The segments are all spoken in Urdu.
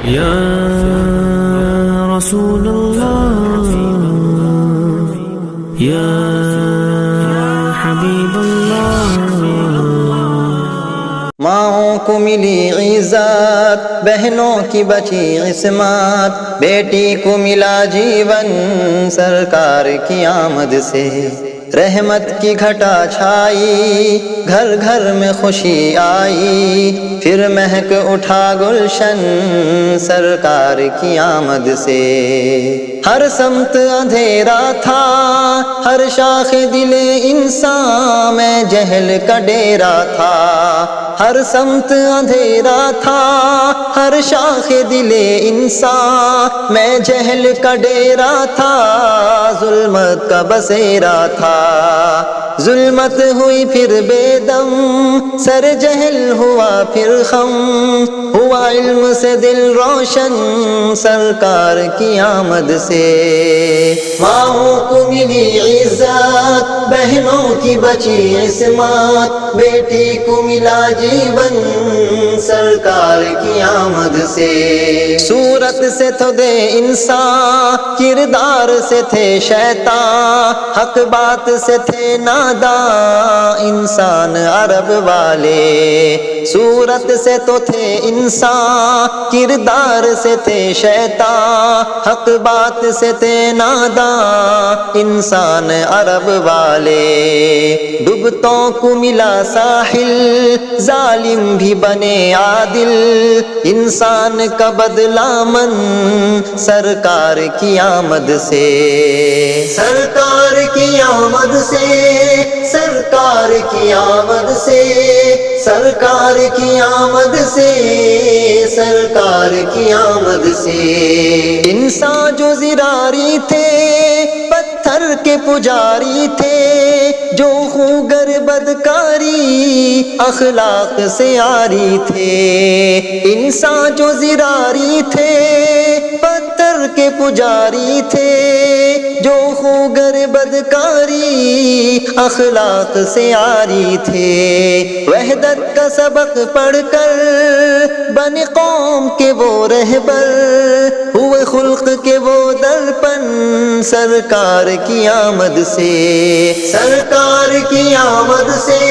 یا رسول اللہ یا حبیب اللہ۔ ماؤں کو ملی عزت، بہنوں کی بچی عصمت، بیٹی کو ملا جیون سرکار کی آمد سے۔ رحمت کی گھٹا چھائی، گھر گھر میں خوشی آئی، پھر مہک اٹھا گلشن سرکار کی آمد سے۔ ہر سمت اندھیرا تھا، ہر شاخ دل انسان میں جہل کا ڈیرا تھا۔ ہر سمت اندھیرا تھا، ہر شاخ دل انسان میں جہل کا ڈیرا تھا، ظلمت کا بسیرا تھا۔ ظلمت ہوئی پھر بے دم، سر جہل ہوا پھر خم، ہوا علم سے دل روشن سرکار کی آمد سے۔ ماؤں کو ملی عزت، بہنوں کی بچی عصمت، بیٹی کو ملا جیون سرکار کی آمد سے۔ صورت سے تو دے انسان، کردار سے تھے شیطان، حق بات سے تھے ناداں انسان عرب والے۔ صورت سے تو تھے انسان، کردار سے تھے شیطان، حق بات سے تھے ناداں انسان عرب والے۔ ڈوبتوں کو ملا ساحل، ظالم بھی بنے عادل، انسان کا بدلہ من سرکار کی آمد سے۔ سرکار کی آمد سے، سرکار کی آمد سے، سرکار کی آمد سے، سرکار کی آمد سے۔ انسان جو زراری تھے، پتھر کے پجاری تھے، جو خوگر بدکاری اخلاق سے عاری تھے۔ انسان جو زراری تھے، پتھر کے پجاری تھے، جو خوگر بدکاری اخلاق سے عاری تھے۔ وحدت کا سبق پڑھ کر بن قوم کے وہ رہبر، ہوئے خلق کے وہ درپن سرکار کی آمد سے۔ سرکار کی آمد سے،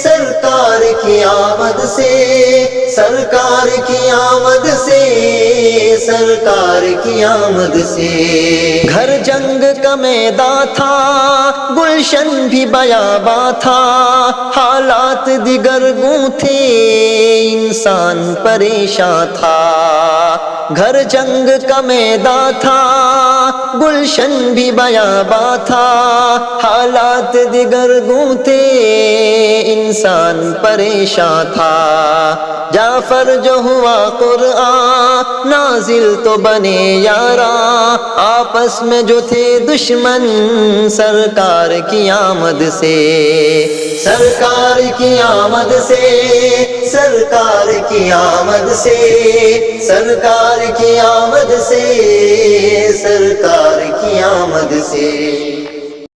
سرکار کی آمد سے، سرکار کی آمد سے، سرکار کی آمد سے۔ گھر جنگ کا میدان تھا، گلشن بھی بیاباں تھا، حالات دیگر گوں تھے، انسان پریشان تھا۔ گھر جنگ کا میدان تھا، گلشن بھی بیاباں تھا، حالات دیگر گوں تھے، انسان پریشان تھا۔ جعفر جو ہوا قرآن نازل تو بنے یاراں، آپس میں جو تھے دشمن سرکار کی آمد سے۔ سرکار کی آمد سے، سرکار کی آمد سے، سرکار کی آمد سے، سرکار کی آمد سے۔